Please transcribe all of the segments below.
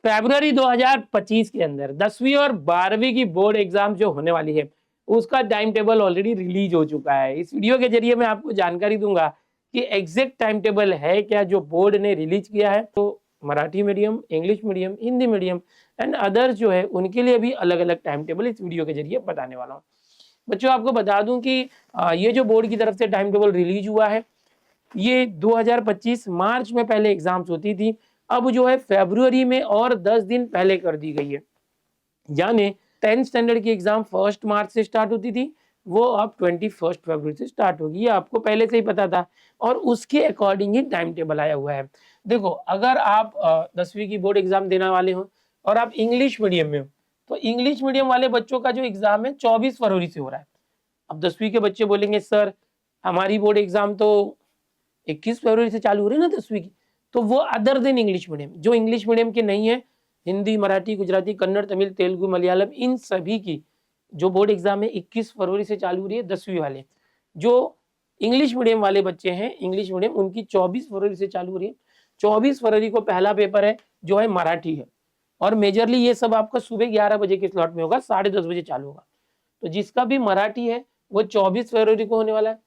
फरवरी 2025 के अंदर 10वीं और 12वीं की बोर्ड एग्जाम जो होने वाली है उसका टाइम टेबल ऑलरेडी रिलीज हो चुका है। इस वीडियो के जरिए मैं आपको जानकारी दूंगा कि एग्जैक्ट टाइम टेबल है क्या जो बोर्ड ने रिलीज किया है। तो Marathi medium, English medium, Hindi medium and others जो है उनके लिए भी अलग अलग टाइम टेबल इस वीडियो के जरिए बताने वाला हूँ। बच्चों आपको बता दूं कि ये जो बोर्ड की तरफ से टाइम टेबल रिलीज हुआ है ये 2025 मार्च में पहले एग्जाम्स होती थी, अब जो है फरवरी में और 10 दिन पहले कर दी गई है। यानी 10th स्टैंडर्ड की एग्जाम 1 मार्च से स्टार्ट होती थी, वो अब 21 फरवरी से स्टार्ट होगी। ये आपको पहले से ही पता था और उसके अकॉर्डिंग ही टाइम टेबल आया हुआ है। देखो अगर आप 10वीं की बोर्ड एग्जाम देने वाले हो और आप इंग्लिश मीडियम में हो तो इंग्लिश मीडियम वाले बच्चों का जो एग्जाम है 24 फरवरी से हो रहा है। अब 10वीं के बच्चे बोलेंगे सर हमारी बोर्ड एग्जाम तो 21 फरवरी से चालू हो रही है ना 10वीं की, तो वो अदर देन इंग्लिश मीडियम, जो इंग्लिश मीडियम के नहीं है, हिंदी, मराठी, गुजराती, कन्नड़, तमिल, तेलुगु, मलयालम, इन सभी की जो बोर्ड एग्जाम है 21 फरवरी से चालू हो रही है 10वीं वाले। जो इंग्लिश मीडियम वाले बच्चे हैं इंग्लिश मीडियम उनकी 24 फरवरी से चालू हो रही है। 24 फरवरी को पहला पेपर है जो है मराठी है और मेजरली ये सब आपका सुबह 11 बजे के स्लॉट में होगा, 10:30 बजे चालू होगा। तो जिसका भी मराठी है वो 24 फरवरी को होने वाला है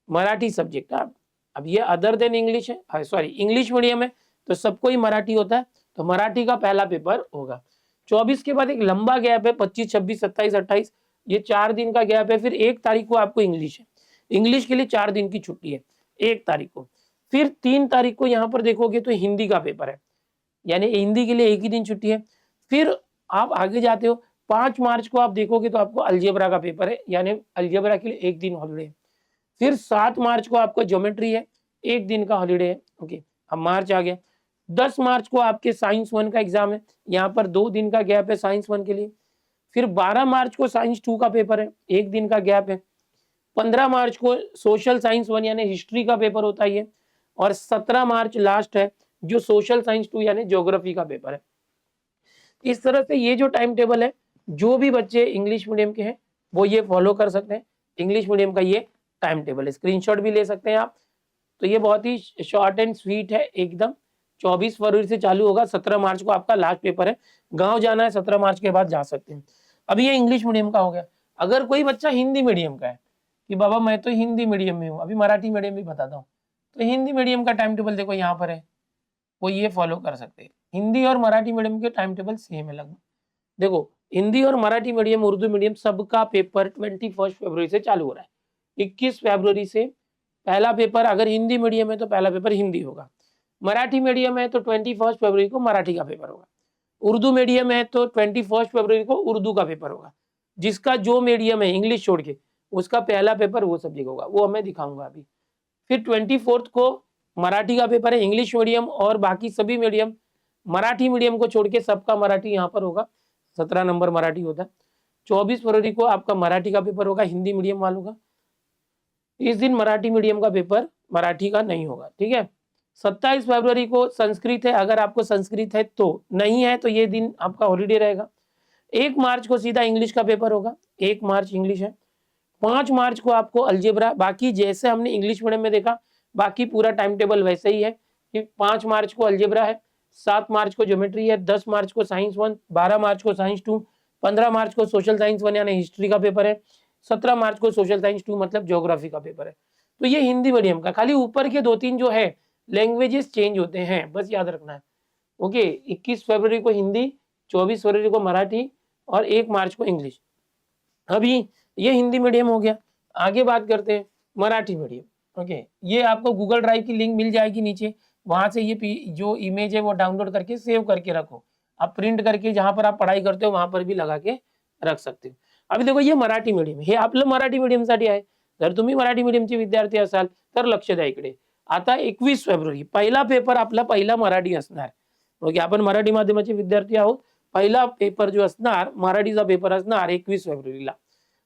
मराठी सब्जेक्ट। अब ये अदर देन इंग्लिश है, सॉरी इंग्लिश मीडियम है तो सबको ही मराठी होता है, तो मराठी का पहला पेपर होगा। 24 के बाद एक लंबा गैप है 25, 26, 27, 28, ये 4 दिन का गैप है। फिर 1 तारीख को आपको इंग्लिश है, इंग्लिश के लिए 4 दिन की छुट्टी है 1 तारीख को। फिर 3 तारीख को यहाँ पर देखोगे तो हिंदी का पेपर है, यानी हिंदी के लिए एक ही दिन छुट्टी है। फिर आप आगे जाते हो 5 मार्च को आप देखोगे तो आपको अलजेब्रा का पेपर है, यानी अलजेब्रा के लिए एक दिन हॉलीडे है। फिर 7 मार्च को आपका ज्योमेट्री है, एक दिन का हॉलीडे है। ओके, अब मार्च आ गया। 10 मार्च को आपके साइंस 1 का एग्जाम है, यहाँ पर 2 दिन का गैप है साइंस 1 के लिए। फिर 12 मार्च को साइंस 2 का पेपर है, एक दिन का गैप है। 15 मार्च को सोशल साइंस 1 यानी हिस्ट्री का पेपर होता है और 17 मार्च लास्ट है जो सोशल साइंस 2 यानी ज्योग्राफी का पेपर है। इस तरह से ये जो टाइम टेबल है जो भी बच्चे इंग्लिश मीडियम के हैं वो ये फॉलो कर सकते हैं। इंग्लिश मीडियम का ये टाइम टेबल है, स्क्रीनशॉट भी ले सकते हैं आप। तो ये बहुत ही शॉर्ट एंड स्वीट है एकदम। 24 फरवरी से चालू होगा, 17 मार्च को आपका लास्ट पेपर है। गांव जाना है 17 मार्च के बाद जा सकते हैं। अभी ये इंग्लिश मीडियम का हो गया। अगर कोई बच्चा हिंदी मीडियम का है कि बाबा मैं तो हिंदी मीडियम में हूँ, अभी मराठी मीडियम भी बताता हूँ, तो हिंदी मीडियम का टाइम टेबल देखो यहाँ पर है, वो ये फॉलो कर सकते हैं। हिंदी और मराठी मीडियम के टाइम टेबल सेम है लगभग। देखो हिंदी और मराठी मीडियम, उर्दू मीडियम सबका पेपर 21 फरवरी से चालू हो रहा है। 21 फरवरी से पहला पेपर, अगर हिंदी मीडियम है तो पहला पेपर हिंदी होगा, मराठी मीडियम है तो 21 फरवरी को मराठी का पेपर होगा, उर्दू मीडियम है तो 21 फरवरी को उर्दू का पेपर होगा। जिसका जो मीडियम है इंग्लिश छोड़ के उसका पहला पेपर वो सब्जेक्ट होगा, वो मैं दिखाऊंगा अभी। फिर 24 को मराठी का पेपर है, इंग्लिश मीडियम और बाकी सभी मीडियम, मराठी मीडियम को छोड़ के सबका मराठी यहाँ पर होगा, 17 नंबर मराठी होता है। 24 फरवरी को आपका मराठी का पेपर होगा हिंदी मीडियम वालों का। इस दिन मराठी मीडियम का पेपर मराठी का नहीं होगा, ठीक है। 27 फरवरी को संस्कृत है, अगर आपको संस्कृत है तो, नहीं है तो ये दिन आपका हॉलीडे रहेगा। 1 मार्च को सीधा इंग्लिश का पेपर होगा, 1 मार्च इंग्लिश है। 5 मार्च को आपको अलजेब्रा, बाकी जैसे हमने इंग्लिश मीडियम में देखा बाकी पूरा टाइम टेबल वैसे ही है कि 5 मार्च को अलजेब्रा है, 7 मार्च को ज्योमेट्री है, 10 मार्च को साइंस 1, 12 मार्च को साइंस 2, 15 मार्च को सोशल साइंस 1 यानी हिस्ट्री का पेपर है, 17 मार्च को सोशल साइंस 2 मतलब ज्योग्राफी का पेपर है। तो ये हिंदी मीडियम का, खाली ऊपर के 2-3 जो है लैंग्वेजेस चेंज होते हैं, बस याद रखना है। ओके, 21 फरवरी को हिंदी, 24 फरवरी को मराठी और 1 मार्च को इंग्लिश। अभी ये हिंदी मीडियम हो गया। आगे बात करते हैं मराठी मीडियम। ओके, ये आपको गूगल ड्राइव की लिंक मिल जाएगी नीचे, वहां से ये जो इमेज है वो डाउनलोड करके सेव करके रखो। आप प्रिंट करके जहां पर आप पढ़ाई करते हो वहां पर भी लगा के रख सकते हो। अभी देखो ये मराठी मीडियम, हे आपलं मराठी मीडियमसाठी आहे। जर तुम्ही मराठी मीडियमचे विद्यार्थी असाल तर लक्ष द्या इकडे। आता 21 फेब्रुवारी पहिला पेपर आपला पहिला मराठी असणार। ओके, आपण मराठी माध्यमाचे विद्यार्थी आहोत। पहिला पेपर जो असणार मराठीचा पेपर असणार 21 फेब्रुवारीला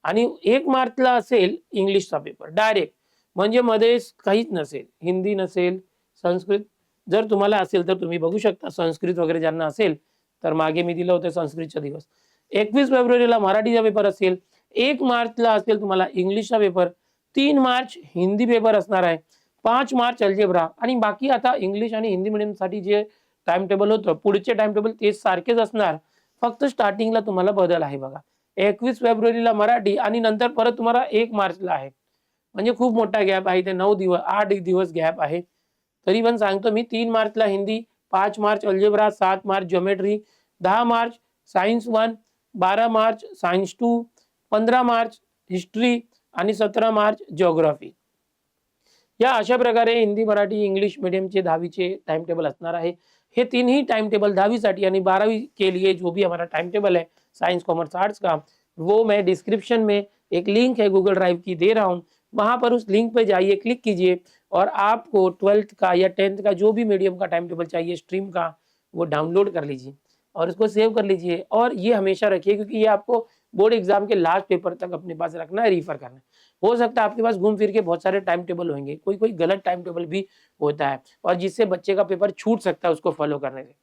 आणि 1 मार्चला असेल इंग्लिशचा पेपर डायरेक्ट, म्हणजे मध्ये काहीच नसेल, हिंदी नसेल, संस्कृत जर तुम्हाला असेल तर तुम्ही बघू शकता। संस्कृत वगैरे ज्यांना असेल तर मागे मी दिलं होतं संस्कृतचा दिवस। 21 फेब्रुवारीला मराठीचा पेपर असेल, 1 मार्चला असेल तुम्हाला इंग्लिशचा पेपर, 3 मार्च हिंदी पेपर असणार आहे, 5 मार्च अल्जेब्रा आणि बाकी आता इंग्लिश आणि हिंदी मीडियमसाठी जे टाइम टेबल होतं पुढचे टाइम टेबल तेच सारखेच असणार, फक्त स्टार्टिंगला तुम्हाला बदल आहे बघा. 21 फेब्रुवारीला मराठी आणि नंतर परत तुम्हाला 1 मार्चला आहे. म्हणजे खूप मोठा गॅप आहे. ते 9 दिवस 8 दिवस गॅप आहे. तरी पण सांगतो मी 3 मार्चला Hindi, 5 March algebra, 7 March geometry, 10 March science 1, 12 March science 2, 15 March history आणि 17 मार्च जिओग्राफी. या अशा प्रकारे हिंदी, मराठी, इंग्लिश मीडियमचे 10वीचे टाइम टेबल असणार आहे. हे तीनही टाइम टेबल 10वीसाठी आणि 12वीं के लिए जो भी हमारा टाइम टेबल है साइंस, कॉमर्स, आर्ट्स का, वो मैं डिस्क्रिप्शन में एक लिंक है गूगल ड्राइव की दे रहा हूँ. वहाँ पर उस लिंक पे जाइए, क्लिक कीजिए और आपको 12th का या 10th का जो भी मीडियम का टाइम टेबल चाहिए स्ट्रीम का, वो डाउनलोड कर लीजिए और उसको सेव कर लीजिए और ये हमेशा रखिए क्योंकि ये आपको बोर्ड एग्जाम के लास्ट पेपर तक अपने पास रखना है, रिफर करना है. हो सकता है आपके पास घूम फिर के बहुत सारे टाइम टेबल होंगे, कोई गलत टाइम टेबल भी होता है और जिससे बच्चे का पेपर छूट सकता है उसको फॉलो करने से.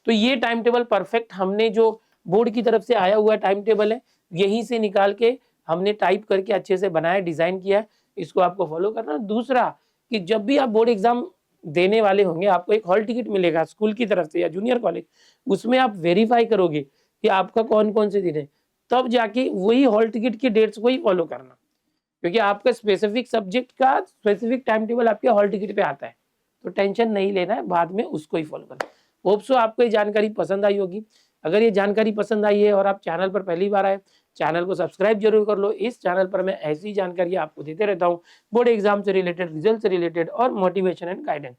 तो ये टाइम टेबल परफेक्ट हमने जो बोर्ड की तरफ से आया हुआ टाइम टेबल है, यहीं से निकाल के हमने टाइप करके अच्छे से बनाया, डिजाइन किया है. इसको आपको फॉलो करना. दूसरा कि जब भी आप बोर्ड एग्जाम देने वाले होंगे आपको एक हॉल टिकट मिलेगा स्कूल की तरफ से या जूनियर कॉलेज, उसमें आप वेरीफाई करोगे कि आपका कौन कौन से दिन है, तब जाके वही हॉल टिकट की डेट्स को ही फॉलो करना, क्योंकि आपका स्पेसिफिक सब्जेक्ट का स्पेसिफिक टाइम टेबल आपके हॉल टिकट पे आता है. तो टेंशन नहीं लेना है, बाद में उसको ही फॉलो करना. होप सो आपको ये जानकारी पसंद आई होगी. अगर ये जानकारी पसंद आई है और आप चैनल पर पहली बार आए, चैनल को सब्सक्राइब जरूर कर लो. इस चैनल पर मैं ऐसी जानकारी आपको देते रहता हूँ बोर्ड एग्जाम से रिलेटेड, रिजल्ट से रिलेटेड और मोटिवेशन एंड गाइडेंस.